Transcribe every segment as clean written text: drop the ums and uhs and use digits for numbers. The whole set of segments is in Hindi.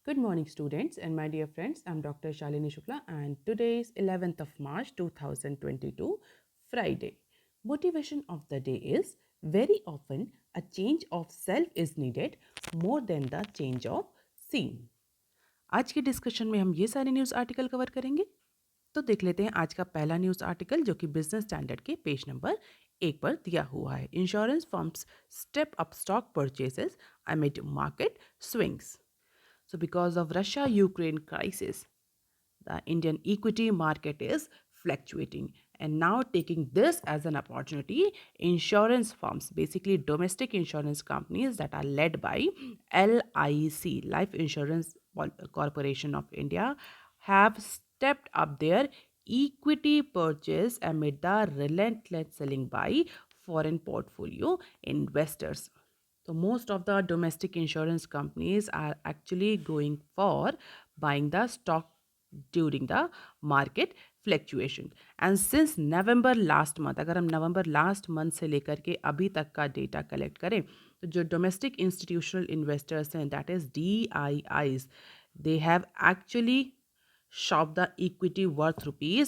Good morning, students, and my dear friends. I'm Dr. Shalini Shukla, and today is 11th of March 2022, Friday. Motivation of the day is very often a change of self is needed more than the change of scene. आज के डिस्कशन में हम ये सारे न्यूज़ आर्टिकल कवर करेंगे। तो देख लेते हैं आज का पहला न्यूज़ आर्टिकल जो कि बिजनेस स्टैंडर्ड के पेज नंबर 1 पर दिया हुआ है। Insurance firms step up stock purchases amid market swings. So, because of Russia-Ukraine crisis, the Indian equity market is fluctuating. And now taking this as an opportunity, insurance firms, basically domestic insurance companies that are led by LIC, Life Insurance Corporation of India, have stepped up their equity purchase amid the relentless selling by foreign portfolio investors. So most of the domestic insurance companies are actually going for buying the stock during the market fluctuation. And since November last month, अगर हम नवंबर लास्ट मंथ से लेकर के अभी तक का डेटा कलेक्ट करें तो जो डोमेस्टिक इंस्टीट्यूशनल इन्वेस्टर्स हैं that is DIIs, they have actually shop the equity worth rupees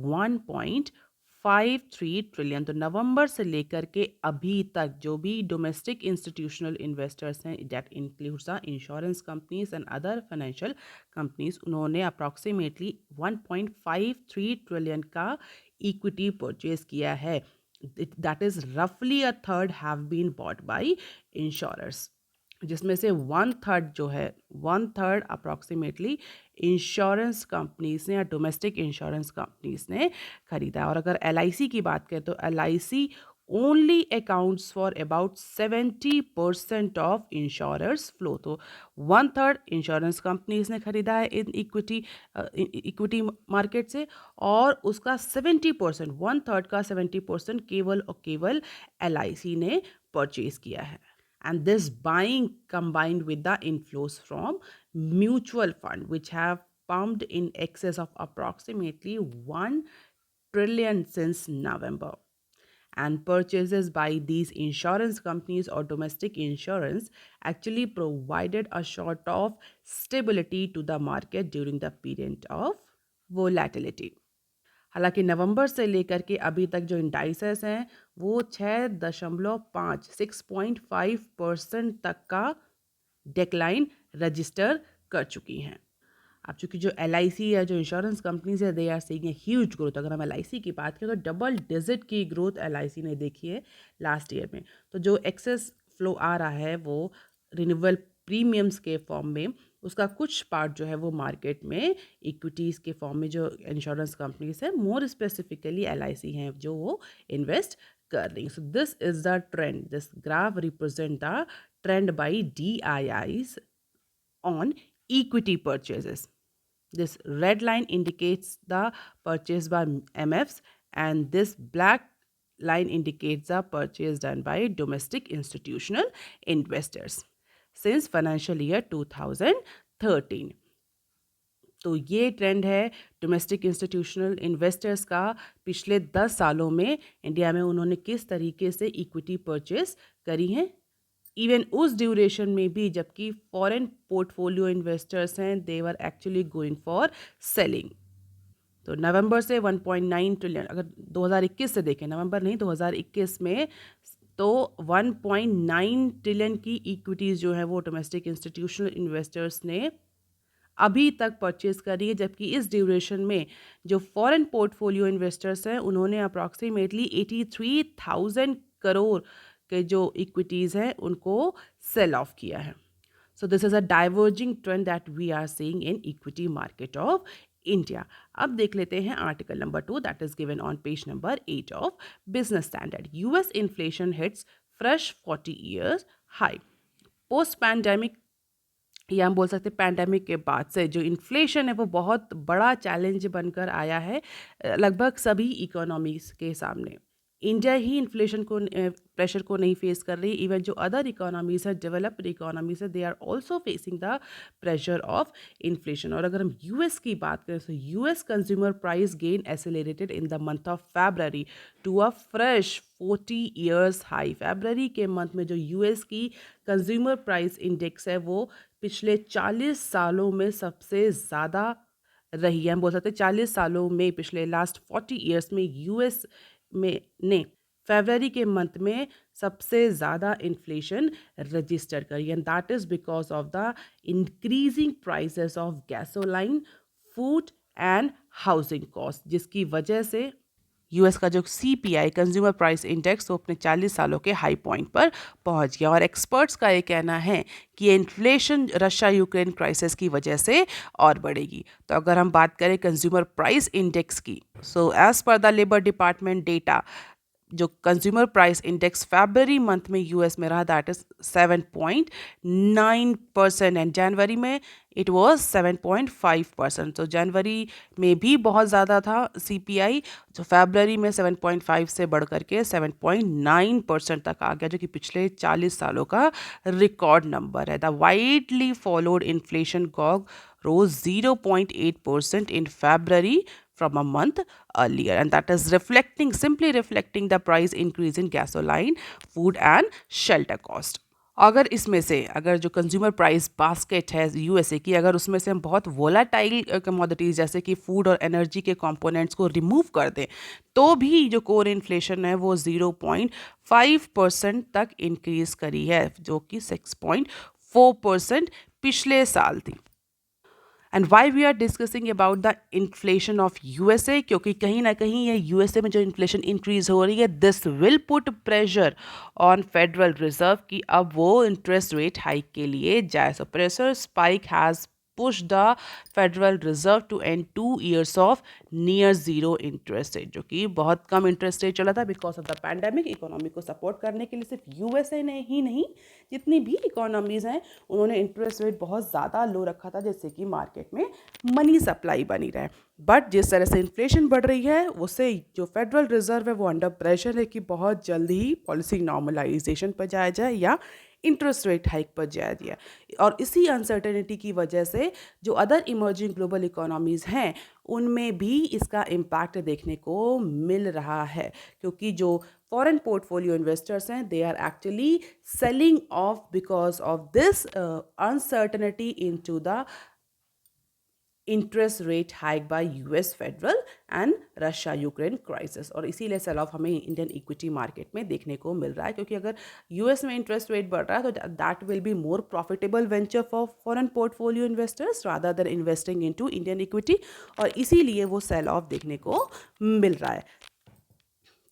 1.53 trillion. तो नवंबर से लेकर के अभी तक जो भी डोमेस्टिक इंस्टीट्यूशनल इन्वेस्टर्स हैं that includes the insurance companies and other financial companies, उन्होंने अप्रॉक्सीमेटली 1.53 ट्रिलियन का इक्विटी परचेज किया है। दैट इज रफली a third have been bought by insurers, जिसमें से one third approximately insurance companies ने या डोमेस्टिक इंश्योरेंस कंपनीज ने खरीदा। और अगर LIC की बात करें तो LIC only accounts for about 70% of insurers flow. तो वन थर्ड इंश्योरेंस कंपनीज ने खरीदा है इन इक्विटी मार्केट से, और उसका 70%, वन थर्ड का 70% केवल और केवल LIC ने परचेज किया है। And this buying combined with the inflows from mutual fund which have pumped in excess of approximately 1 trillion since November, and purchases by these insurance companies or domestic insurance actually provided a sort of stability to the market during the period of volatility. हालांकि नवंबर से लेकर के अभी तक जो इंडाइसेस हैं वो 6.5% तक का डिक्लाइन रजिस्टर कर चुकी हैं। अब चूंकि जो LIC या जो इंश्योरेंस कंपनीज है they are seeing a huge growth. अगर हम LIC की बात करें तो डबल डिजिट की ग्रोथ LIC ने देखी है लास्ट ईयर में। तो जो एक्सेस फ्लो आ रहा है वो रिन्यूएबल प्रीमियम्स के फॉर्म में, उसका कुछ पार्ट जो है वो मार्केट में इक्विटीज़ के फॉर्म में जो इंश्योरेंस कंपनीज है, मोर स्पेसिफिकली LIC हैं, जो वो इन्वेस्ट कर रही। सो this is the trend, this graph represent the trend by DIIs on equity purchases. This red line indicates the purchase by MFs, and this black line indicates the purchase done by domestic institutional investors since financial year 2013. तो ये ट्रेंड है डोमेस्टिक इंस्टीट्यूशनल इन्वेस्टर्स का पिछले 10 सालों में इंडिया में उन्होंने किस तरीके से इक्विटी परचेस करी हैं, इवन उस ड्यूरेशन में भी जबकि फॉरेन पोर्टफोलियो इन्वेस्टर्स हैं they were actually going for selling. तो नवंबर से 1.9 ट्रिलियन, अगर 2021 से देखें, नवंबर नहीं 2021 में, तो 1.9 ट्रिलियन की इक्विटीज़ जो है वो डोमेस्टिक इंस्टीट्यूशनल इन्वेस्टर्स ने अभी तक परचेज करी है, जबकि इस ड्यूरेशन में जो फॉरेन पोर्टफोलियो इन्वेस्टर्स हैं उन्होंने अप्रॉक्सीमेटली 83,000 करोड़ के जो इक्विटीज़ हैं उनको सेल ऑफ किया है। So this is a diverging trend that we are seeing in equity market of India. अब देख लेते हैं article number 2 that is given on page number 8 of Business Standard. US inflation hits fresh 40 years high. Post pandemic, या हम बोल सकते हैं पैंडेमिक के बाद से जो इन्फ्लेशन है वो बहुत बड़ा चैलेंज बनकर आया है लगभग सभी इकोनॉमीज के सामने। इंडिया ही इन्फ्लेशन को प्रेशर को नहीं फेस कर रही, इवन जो अदर इकोनॉमीज है, डेवलप्ड इकोनॉमीज है, they are also facing the pressure of inflation. और अगर हम US की बात करें तो US consumer price gain accelerated in the month of February to a fresh 40 years high. February के मंथ में जो US की कंज्यूमर प्राइस इंडेक्स है वो पिछले 40 सालों में सबसे ज़्यादा रही है। हम बोल सकते हैं 40 सालों में, पिछले लास्ट 40 ईयर्स में यूएस में ने फरवरी के मंथ में सबसे ज़्यादा इन्फ्लेशन रजिस्टर करी, and that is because of the increasing prices of gasoline, food and housing cost, जिसकी वजह से यूएस का जो सीपीआई कंज्यूमर प्राइस इंडेक्स वो अपने 40 सालों के हाई पॉइंट पर पहुंच गया। और एक्सपर्ट्स का ये कहना है कि ये इन्फ्लेशन रशिया यूक्रेन क्राइसिस की वजह से और बढ़ेगी। तो अगर हम बात करें कंज्यूमर प्राइस इंडेक्स की, so as per the labour department data, जो कंज्यूमर प्राइस इंडेक्स फरवरी मंथ में यूएस में रहा, दैट इज 7.9%, एंड जनवरी में इट वाज 7.5%। तो जनवरी में भी बहुत ज़्यादा था सीपीआई, जो फरवरी में 7.5 से बढ़ करके 7.9% तक आ गया, जो कि पिछले 40 सालों का रिकॉर्ड नंबर है। The widely followed inflation कॉग rose 0.8% in February from a month earlier, and that is simply reflecting the price increase in gasoline, food and shelter cost. अगर इसमें से, अगर जो कंज्यूमर प्राइस बास्केट है यूएसए की, अगर उसमें से हम बहुत वोलाटाइल कमोडिटीज़ जैसे कि फूड और एनर्जी के कंपोनेंट्स को रिमूव कर दें, तो भी जो कोर इन्फ्लेशन है वो 0.5% तक इंक्रीज करी है, जो कि 6.4% पिछले साल थी। And why we are discussing about the inflation of USA, क्योंकि कहीं ना कहीं ये यूएसए में जो इन्फ्लेशन इंक्रीज हो रही है, this will put pressure on federal reserve कि अब वो इंटरेस्ट रेट हाइक के लिए जाए। So pressure spike has push the Federal Reserve to end 2 years of near zero interest rate, जो कि बहुत कम इंटरेस्ट रेट चला था because of the pandemic. Economy को सपोर्ट करने के लिए सिर्फ यूएसए ने ही नहीं, जितनी भी इकोनॉमीज़ हैं उन्होंने इंटरेस्ट रेट बहुत ज़्यादा लो रखा था, जिससे कि मार्केट में मनी सप्लाई बनी रहे। बट जिस तरह से इन्फ्लेशन बढ़ रही है, उससे जो फेडरल रिजर्व है वो अंडर प्रेशर है कि बहुत जल्दी ही पॉलिसी नॉर्मलाइजेशन पर जाया जाए या इंटरेस्ट रेट हाइक पर जाया दिया। और इसी अनसर्टेनिटी की वजह से जो अदर इमर्जिंग ग्लोबल इकोनॉमीज़ हैं उनमें भी इसका इम्पैक्ट देखने को मिल रहा है, क्योंकि जो फॉरेन पोर्टफोलियो इन्वेस्टर्स हैं they are actually selling off because of this uncertainty into the interest rate hike by US federal and Russia Ukraine crisis. और इसीलिए सेल ऑफ हमें इंडियन इक्विटी मार्केट में देखने को मिल रहा है, क्योंकि अगर यूएस में इंटरेस्ट रेट बढ़ रहा है तो that will be more profitable venture for foreign portfolio investors rather than investing into Indian equity, और इसीलिए वो सेल ऑफ देखने को मिल रहा है।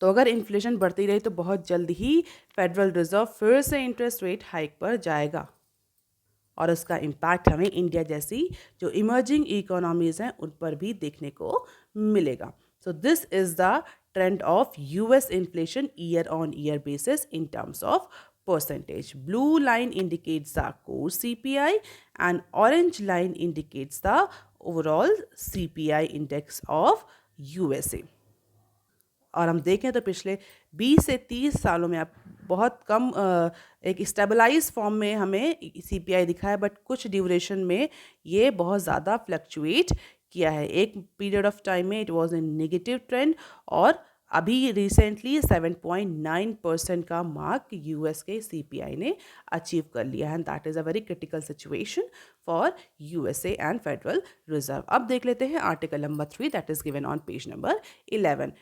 तो अगर इन्फ्लेशन बढ़ती रही तो बहुत जल्द ही फेडरल रिजर्व फिर से इंटरेस्ट रेट हाइक पर जाएगा, और उसका इम्पैक्ट हमें इंडिया जैसी जो इमर्जिंग इकोनॉमीज़ हैं उन पर भी देखने को मिलेगा। So this is the trend of US inflation year on year basis in terms of percentage. Blue line indicates the core CPI and orange line indicates the overall CPI index of USA. और हम देखें तो पिछले 20 से 30 सालों में आप बहुत कम एक स्टेबलाइज फॉर्म में हमें सीपीआई दिखा है, बट कुछ ड्यूरेशन में ये बहुत ज़्यादा फ्लक्चुएट किया है। एक पीरियड ऑफ टाइम में it was in negative trend, और अभी रिसेंटली 7.9% का मार्क यूएस के सीपीआई ने अचीव कर लिया है, and that is a very critical situation for USA and federal reserve. अब देख लेते हैं article number 3 that is given on page number 11,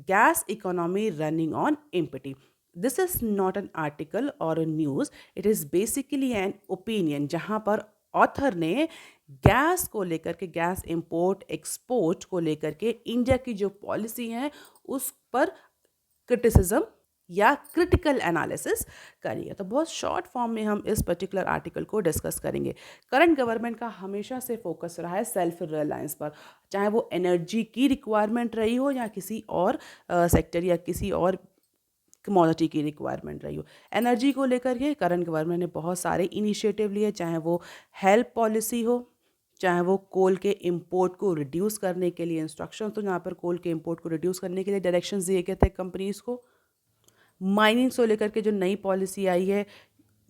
gas economy running on empty. This is not an article or a news, it is basically an opinion, जहाँ पर ऑथर ने गैस को लेकर के, गैस इंपोर्ट एक्सपोर्ट को लेकर के इंडिया की जो पॉलिसी है उस पर क्रिटिसिज्म या क्रिटिकल एनालिसिस करिए। तो बहुत शॉर्ट फॉर्म में हम इस पर्टिकुलर आर्टिकल को डिस्कस करेंगे। करंट गवर्नमेंट का हमेशा से फोकस रहा है सेल्फ रिलायंस पर, चाहे वो एनर्जी की रिक्वायरमेंट रही हो या किसी और सेक्टर या किसी और कमोडिटी की रिक्वायरमेंट रही हो। एनर्जी को लेकर के करंट गवर्नमेंट ने बहुत सारे इनिशिएटिव लिए, चाहे वो हेल्प पॉलिसी हो, चाहे वो कोल के इंपोर्ट को रिड्यूस करने के लिए इंस्ट्रक्शन, तो यहाँ पर कोल के इंपोर्ट को रिड्यूस करने के लिए डायरेक्शंस दिए गए थे कंपनीज़ को। माइनिंग को लेकर के जो नई पॉलिसी आई है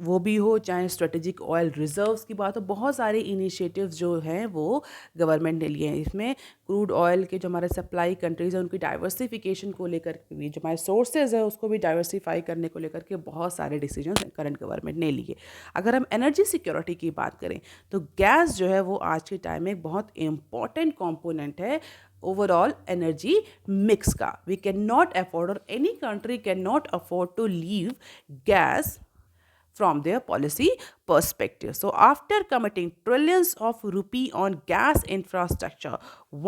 वो भी हो, चाहे स्ट्रेटेजिक ऑयल रिजर्व्स की बात हो, बहुत सारे इनिशिएटिव्स जो हैं वो गवर्नमेंट ने लिए हैं। इसमें क्रूड ऑयल के जो हमारे सप्लाई कंट्रीज़ हैं उनकी डाइवर्सिफिकेशन को लेकर के भी, जो हमारे सोर्सेज है उसको भी डाइवर्सिफाई करने को लेकर के बहुत सारे डिसीजन करंट गवर्नमेंट ने लिए। अगर हम एनर्जी सिक्योरिटी की बात करें तो गैस जो है वो आज के टाइम में एक बहुत इंपॉर्टेंट कॉम्पोनेंट है ओवरऑल एनर्जी मिक्स का। वी कैन नॉट अफोर्ड, और any country can not afford to leave gas from their policy perspective. So after committing trillions of rupee on gas infrastructure,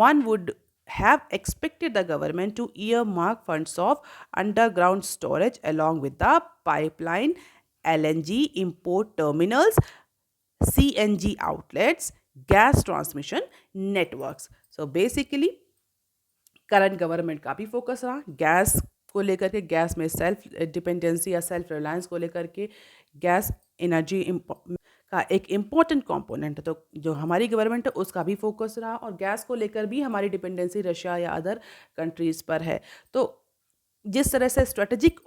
one would have expected the government to earmark funds of underground storage along with the pipeline, LNG import terminals, CNG outlets, gas transmission networks. So basically current government का भी फोकस रहा गैस को लेकर के, गैस में सेल्फ डिपेंडेंसी या सेल्फ रिलायंस को लेकर के। गैस एनर्जी का एक इम्पॉर्टेंट कंपोनेंट है, तो जो हमारी गवर्नमेंट है उसका भी फोकस रहा, और गैस को लेकर भी हमारी डिपेंडेंसी रशिया या अदर कंट्रीज़ पर है। तो जिस तरह से स्ट्रेटेजिक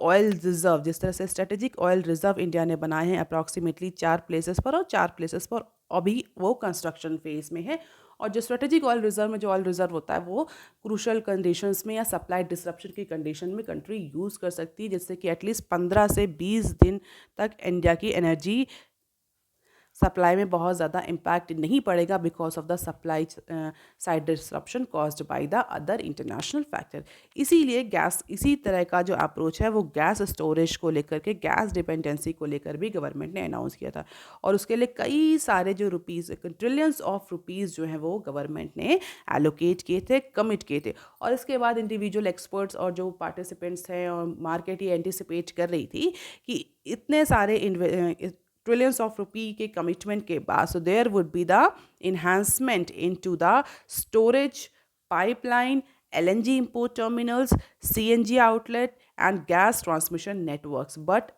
ऑयल रिजर्व इंडिया ने बनाए हैं अप्रॉक्सीमेटली 4 प्लेसेस पर, और 4 प्लेसेस पर अभी वो कंस्ट्रक्शन फेज में है। और जो स्ट्रेटेजिक ऑयल रिजर्व में जो ऑयल रिजर्व होता है वो क्रूशल कंडीशंस में या सप्लाई डिसरप्शन की कंडीशन में कंट्री यूज़ कर सकती है, जिससे कि एटलीस्ट 15 से 20 दिन तक इंडिया की एनर्जी सप्लाई में बहुत ज़्यादा इम्पैक्ट नहीं पड़ेगा because of the supply side disruption caused by the other international factor. इसीलिए गैस, इसी तरह का जो अप्रोच है वो गैस स्टोरेज को लेकर के, गैस डिपेंडेंसी को लेकर भी गवर्नमेंट ने अनाउंस किया था, और उसके लिए कई सारे जो रुपीज़, ट्रिलियंस ऑफ रुपीज़ जो हैं वो गवर्नमेंट ने एलोकेट किए थे, कमिट किए थे। और इसके बाद इंडिविजुअल एक्सपर्ट्स और जो पार्टिसिपेंट्स हैं और मार्केट ये एंटिसिपेट कर रही थी कि इतने सारे ट्रिलियंस ऑफ रुपी के कमिटमेंट के बाद, so there would be the enhancement into the storage, pipeline, LNG import terminals, CNG outlet and gas transmission networks. But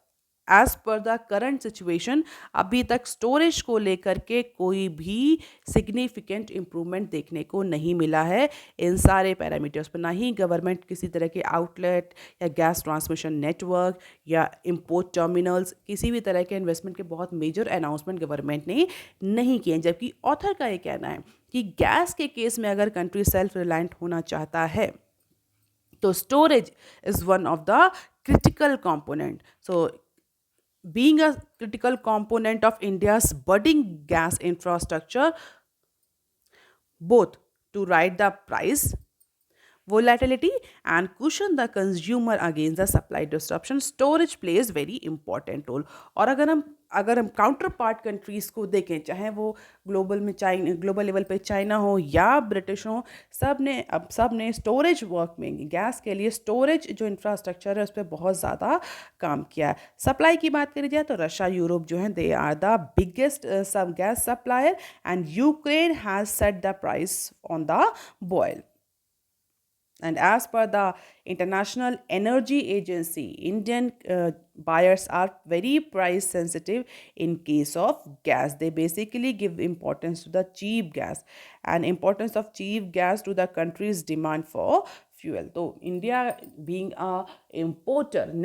as per the current situation अभी तक स्टोरेज को लेकर के कोई भी सिग्निफिकेंट इम्प्रूवमेंट देखने को नहीं मिला है इन सारे पैरामीटर्स पर। ना ही गवर्नमेंट किसी तरह के आउटलेट या गैस ट्रांसमिशन नेटवर्क या इम्पोर्ट टर्मिनल्स, किसी भी तरह के इन्वेस्टमेंट के बहुत मेजर अनाउंसमेंट गवर्नमेंट ने नहीं किए। जबकि ऑथर का ये कहना है कि गैस के केस में अगर कंट्री सेल्फ रिलायंट होना चाहता है तो storage is one of the critical component. So being a critical component of India's budding gas infrastructure, both to ride the price volatility and cushion the consumer against the supply disruption, storage plays very important role. और अगर हम काउंटर पार्ट कंट्रीज़ को देखें, चाहे वो ग्लोबल लेवल पे चाइना हो या ब्रिटिश हो, सब ने स्टोरेज वर्क में, गैस के लिए स्टोरेज जो इंफ्रास्ट्रक्चर है उस पर बहुत ज़्यादा काम किया है। सप्लाई की बात करी जाए तो रशिया, यूरोप जो है दे आर द बिगेस्ट सब gas supplier, and Ukraine has set the price on the boil. And as per the International Energy Agency, Indian buyers are very price sensitive in case of gas. They basically give importance to the cheap gas, and importance of cheap gas to the country's demand for fuel. So India, being a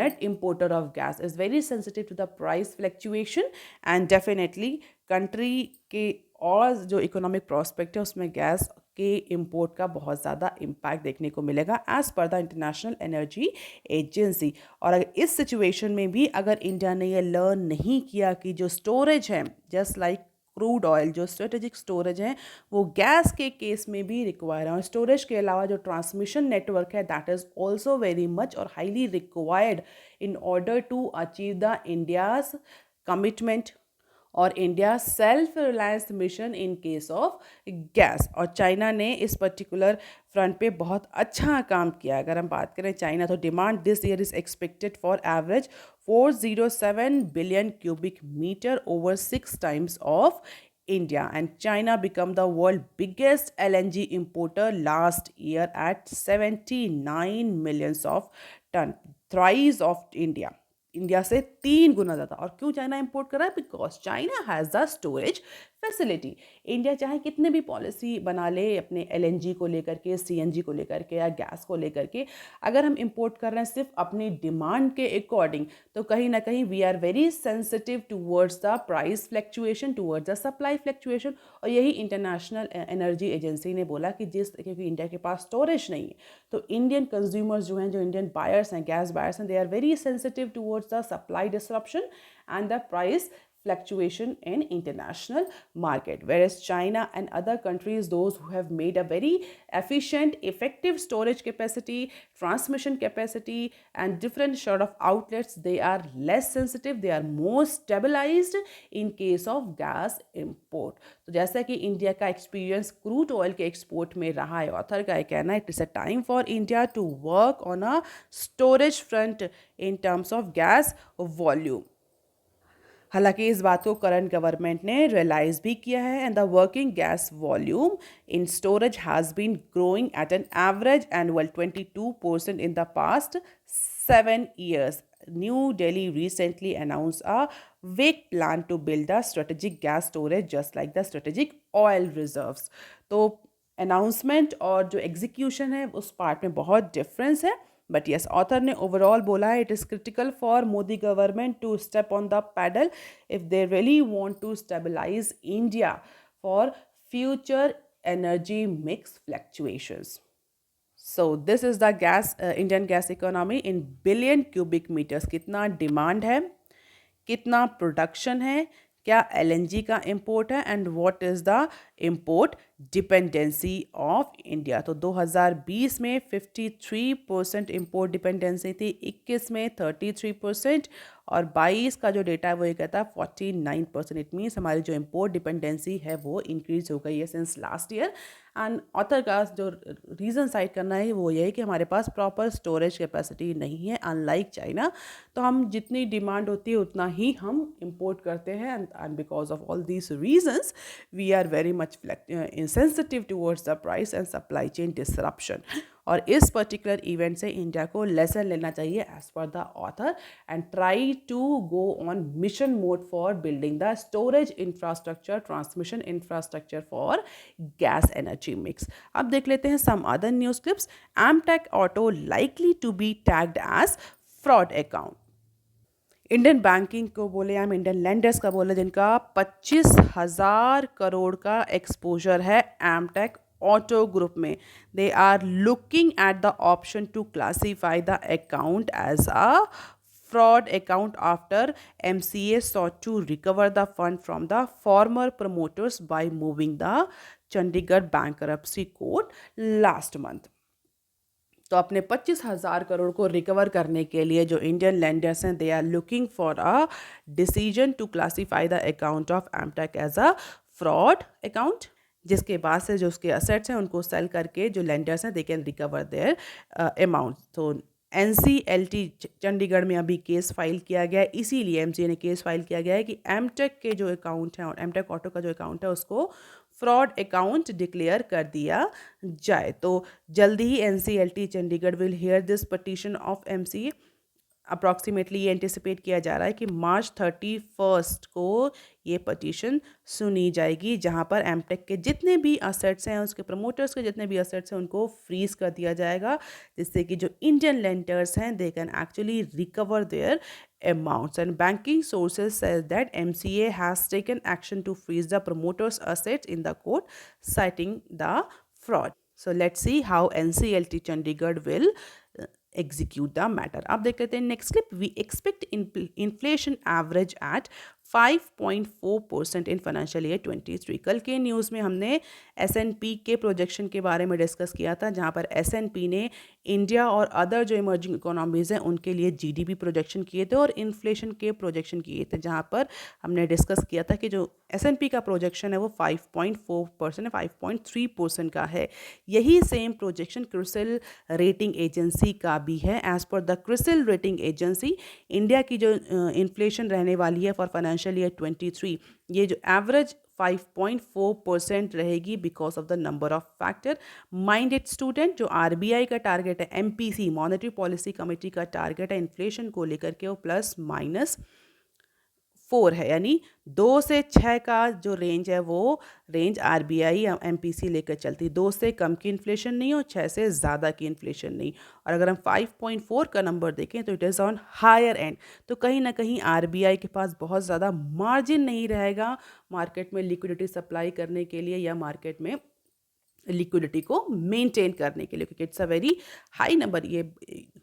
net importer of gas, is very sensitive to the price fluctuation, and definitely country के और जो इकोनॉमिक प्रॉस्पेक्ट है उसमें गैस के इंपोर्ट का बहुत ज़्यादा इम्पैक्ट देखने को मिलेगा as per the international energy agency. और अगर इस सिचुएशन में भी अगर इंडिया ने ये लर्न नहीं किया कि जो स्टोरेज है, जस्ट लाइक क्रूड ऑयल, जो स्ट्रेटेजिक स्टोरेज है वो गैस के केस में भी रिक्वायर है, और स्टोरेज के अलावा जो ट्रांसमिशन नेटवर्क है that is also very much और highly required in order to achieve the India's commitment और India self reliance mission in case of gas. और चाइना ने इस पर्टिकुलर फ्रंट पे बहुत अच्छा काम किया। अगर हम बात करें चाइना, तो demand this year is expected for average 407 billion cubic metre over 6 times of India, and China became the world biggest LNG importer last year at 79 millions of ton, thrice of India. India से 3 गुना ज़्यादा। और क्यों चाइना इंपोर्ट कर रहा है? Because China has the storage facility. India चाहे कितने भी पॉलिसी बना ले अपने एलएनजी को लेकर के, सीएनजी को लेकर के या गैस को लेकर के, अगर हम इंपोर्ट कर रहे हैं सिर्फ अपनी डिमांड के अकॉर्डिंग, तो कहीं ना कहीं we are very sensitive towards the price fluctuation, towards the supply fluctuation. और यही इंटरनेशनल एनर्जी एजेंसी ने बोला कि क्योंकि इंडिया के पास स्टोरेज नहीं है, तो इंडियन कंज्यूमर्स जो हैं, जो इंडियन बायर्स हैं, गैस बायर्स हैं, they are very sensitive towards the supply disruption and the price fluctuation in international market, whereas China and other countries, those who have made a very efficient, effective storage capacity, transmission capacity and different sort of outlets, they are less sensitive, they are more stabilized in case of gas import. तो जैसा कि इंडिया का एक्सपीरियंस क्रूड ऑयल के एक्सपोर्ट में रहा है, ऑथर का कहना है it is a time for India to work on a storage front in terms of gas volume. हालांकि इस बात को करंट गवर्नमेंट ने रियलाइज भी किया है, and the working gas volume in storage has been growing at an average annual 22% in the past 7 years. New Delhi recently announced a vague plan to build a strategic gas storage just like the strategic oil reserves. तो अनाउंसमेंट और जो एग्जीक्यूशन है उस पार्ट में बहुत डिफरेंस है, बट यस ऑथर ने ओवरऑल बोला है it is critical for Modi government to step on the pedal if they really want to stabilise India for future energy mix fluctuations. So this is the Indian gas economy in billion cubic meters. कितना डिमांड है, कितना प्रोडक्शन है, क्या एलएनजी का इंपोर्ट है, and what is the import dependency of India. तो 2020 में 53% इंपोर्ट डिपेंडेंसी थी, 21 में 33% और 22 का जो डेटा है वो ये कहता है 49%. इट मीन्स हमारी जो इंपोर्ट डिपेंडेंसी है वो इंक्रीज हो गई है since last year. And author का जो रीज़न साइड करना है वो ये है कि हमारे पास प्रॉपर स्टोरेज कैपेसिटी नहीं है अनलाइक चाइना. तो हम जितनी डिमांड होती है उतना ही हम इंपोर्ट करते हैं, and because of all these reasons we are very much insensitive towards the price and supply chain disruption. और इस पर्टिकुलर इवेंट से इंडिया को लेसन लेना चाहिए as per the author and try to go on mission mode for building the storage infrastructure, transmission infrastructure for gas energy mix. अब देख लेते हैं some other news clips. Amtek Auto likely to be tagged as fraud account. Indian banking को बोले, हम इंडियन लैंडर्स का बोले, जिनका 25,000 करोड़ का एक्सपोजर है एमटेक ऑटो ग्रुप में, they are looking at the option to classify the account as a fraud account after MCA sought to recover the fund from the former promoters by moving the Chandigarh bankruptcy court last month. तो अपने 25,000 करोड़ को रिकवर करने के लिए जो इंडियन लैंडर्स हैं, they are looking for a decision to classify the account of Amtek as a fraud account, जिसके बाद से जो उसके असेट्स हैं उनको सेल करके जो लैंडर्स हैं they can recover their amount. तो NCLT चंडीगढ़ में अभी केस फाइल किया गया है, इसीलिए MCA ने केस फाइल किया गया है कि एमटेक के जो अकाउंट हैं और एमटेक ऑटो का जो अकाउंट है उसको फ्रॉड अकाउंट डिक्लेयर कर दिया जाए. तो जल्दी ही NCLT Chandigarh will hear this petition of MCA. Approximately ये एंटिसिपेट किया जा रहा है कि मार्च 31 को ये पटिशन सुनी जाएगी, जहां पर एमटेक के जितने भी असेट्स हैं, उसके प्रमोटर्स के जितने भी असेट्स हैं उनको फ्रीज कर दिया जाएगा, जिससे कि जो इंडियन लेंडर्स हैं they can actually recover their amounts. And banking sources says that MCA has taken action to freeze the promoters' assets in the court, citing the fraud. So let's see how NCLT Chandigarh will execute the matter. अब देख लेते हैं next clip. We expect inflation average at 5.4% in financial year 23. कल के न्यूज़ में हमने S&P के प्रोजेक्शन के बारे में डिस्कस किया था, जहां पर S&P ने इंडिया और अदर जो इमर्जिंग इकोनॉमीज़ हैं उनके लिए GDP प्रोजेक्शन किए थे और इन्फ्लेशन के प्रोजेक्शन किए थे, जहां पर हमने डिस्कस किया था कि जो S&P का प्रोजेक्शन है वो 5.4% है, 5.3% का है. यही same projection CRISIL rating agency का भी है. As per the CRISIL rating agency, India की जो इन्फ्लेशन रहने वाली है फॉर फाइनेंशियल ईयर 23, ये जो एवरेज 5.4% रहेगी because of the number of factor. Minded student, जो आरबीआई का टारगेट है, एमपीसी मॉनेटरी पॉलिसी कमेटी का टारगेट है इन्फ्लेशन को लेकर के, वो +4 है, यानी 2 से 6 का जो रेंज है वो रेंज आरबीआई या एमपीसी लेकर चलती है। 2 से कम की इन्फ्लेशन नहीं और 6 से ज़्यादा की इन्फ्लेशन नहीं। और अगर हम 5.4 का नंबर देखें तो it is on higher end. तो कहीं ना कहीं आरबीआई के पास बहुत ज़्यादा मार्जिन नहीं रहेगा मार्केट में लिक्विडिटी सप्लाई करने के लिए या मार्केट में लिक्विडिटी को मेंटेन करने के लिए, क्योंकि it's a very high number. ये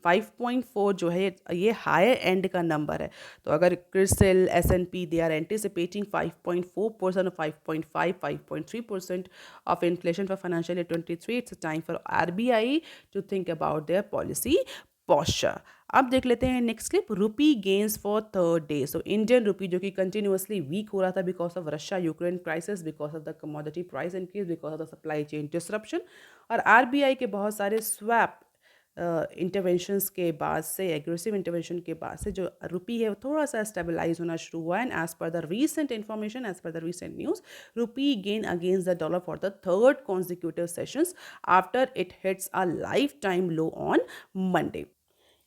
5.4 जो है ये हायर एंड का नंबर है। तो अगर CRISIL, S&P they are anticipating 5.4% और 5.5 5.3% of inflation for financial year 23, it's time for RBI to think about their policy posture। अब देख लेते हैं next clip, rupee gains for third day. So Indian rupee जो कि कंटिन्यूअसली वीक हो रहा था because of Russia Ukraine crisis, because of the commodity price increase, because of the supply chain disruption, और आरबीआई के बहुत सारे स्वैप इंटरवेंशंस के बाद से, एग्रेसिव इंटरवेंशन के बाद से जो रुपी है वो थोड़ा सा स्टेबलाइज होना शुरू हुआ है। And as per the recent information, as per the recent news, rupee gain against the dollar for the third consecutive sessions after it hits a lifetime low on Monday.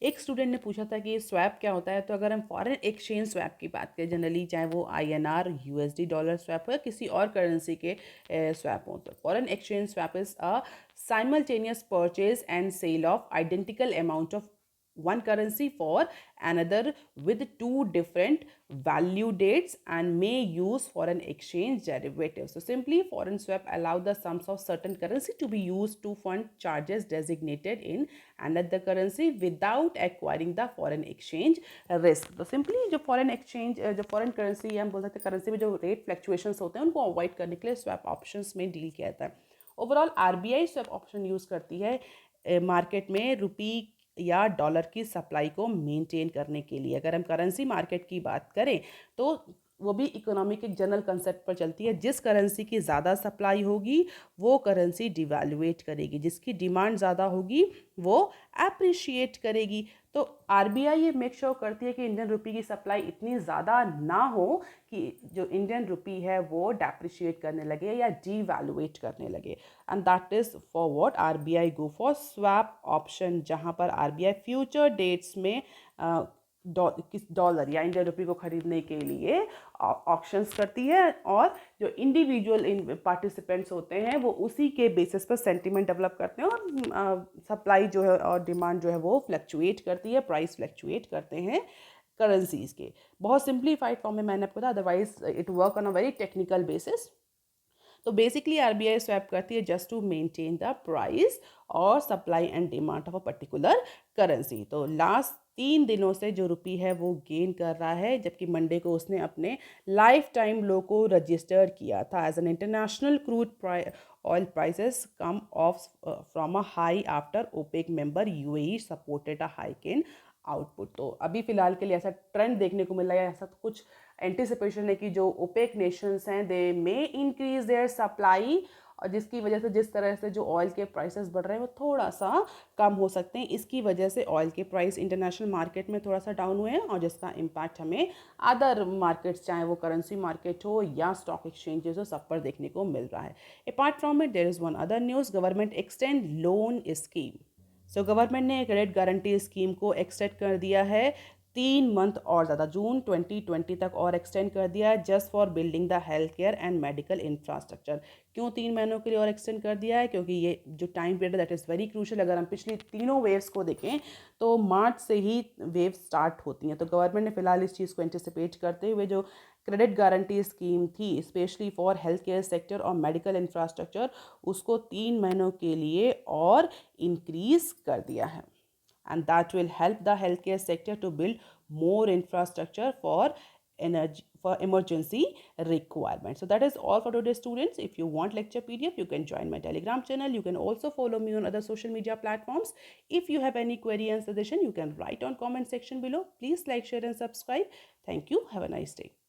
एक स्टूडेंट ने पूछा था कि ये स्वैप क्या होता है। तो अगर हम फॉरेन एक्सचेंज स्वैप की बात करें, जनरली चाहे वो आईएनआर, यूएसडी डॉलर स्वैप हो या किसी और करेंसी के स्वैप हो, तो foreign exchange swap is a simultaneous purchase and sale of identical amount of one currency for another with two different value dates and may use foreign exchange derivatives. So simply foreign swap allow the sums of certain currency to be used to fund charges designated in another currency without acquiring the foreign exchange risk. तो simply जो foreign exchange जो foreign currency हम बोल सकते हैं currency में जो rate fluctuations होते हैं उनको avoid करने के लिए swap options में deal किया जाता है। Overall RBI swap option use करती है मार्केट में रुपी या डॉलर की सप्लाई को मेंटेन करने के लिए। अगर हम करेंसी मार्केट की बात करें तो वो भी इकोनॉमिक एक जनरल कंसेप्ट पर चलती है। जिस करेंसी की ज़्यादा सप्लाई होगी वो करेंसी डिवैल्यूएट करेगी, जिसकी डिमांड ज़्यादा होगी वो एप्रिशिएट करेगी। तो आरबीआई ये मेक श्योर करती है कि इंडियन रुपी की सप्लाई इतनी ज़्यादा ना हो कि जो इंडियन रुपी है वो डेप्रिशिएट करने लगे या डीवैल्यूएट करने लगे। And that is for what RBI go for swap option, जहाँ पर आरबीआई फ्यूचर डेट्स में डॉलर या इंडियन रुपी को खरीदने के लिए ऑप्शंस करती है। और जो इंडिविजुअल पार्टिसिपेंट्स होते हैं वो उसी के बेसिस पर सेंटिमेंट डेवलप करते हैं और सप्लाई जो है और डिमांड जो है वो फ्लक्चुएट करती है, प्राइस फ्लक्चुएट करते हैं करेंसीज के। बहुत सिंप्लीफाइड फॉर्म में मैंने आपको बताया, otherwise it work on a very technical basis. तो बेसिकली आरबीआई स्वैप करती है just to maintain the price और supply and demand of a particular currency. तो लास्ट 3 दिनों से जो रुपी है वो गेन कर रहा है, जबकि मंडे को उसने अपने लाइफ टाइम लो को रजिस्टर किया था as an international crude oil prices come off from a high after OPEC member UAE supported a hike in output. तो अभी फिलहाल के लिए ऐसा ट्रेंड देखने को मिल रहा है, ऐसा कुछ एंटिसिपेशन है कि जो ओपेक नेशंस हैं दे मे इंक्रीज देयर सप्लाई, और जिसकी वजह से जिस तरह से जो ऑयल के प्राइसेस बढ़ रहे हैं वो थोड़ा सा कम हो सकते हैं। इसकी वजह से ऑयल के प्राइस इंटरनेशनल मार्केट में थोड़ा सा डाउन हुए हैं और जिसका इम्पैक्ट हमें अदर मार्केट्स, चाहे वो करेंसी मार्केट हो या स्टॉक एक्सचेंजेस हो, सब पर देखने को मिल रहा है। Apart from it there is one other news, government extend loan scheme. So government ने क्रेडिट गारंटी स्कीम को एक्सटेंड कर दिया है 3 मंथ और ज़्यादा, जून 2020 तक और एक्सटेंड कर दिया है, just for building the health care and medical infrastructure. क्यों 3 महीनों के लिए और एक्सटेंड कर दिया है? क्योंकि ये जो time period that is very crucial. अगर हम पिछली तीनों वेव्स को देखें तो मार्च से ही वेव स्टार्ट होती हैं। तो गवर्नमेंट ने फिलहाल इस चीज़ को एंटिसिपेट करते हुए जो क्रेडिट गारंटी स्कीम थी specially for health care sector और मेडिकल इंफ्रास्ट्रक्चर, उसको 3 महीनों के लिए और इंक्रीज कर दिया है। And that will help the healthcare sector to build more infrastructure for energy for emergency requirements. So that is all for today, students. If you want lecture PDF, you can join my Telegram channel. You can also follow me on other social media platforms. If you have any query and suggestion, you can write on comment section below. Please like, share and subscribe. Thank you. Have a nice day.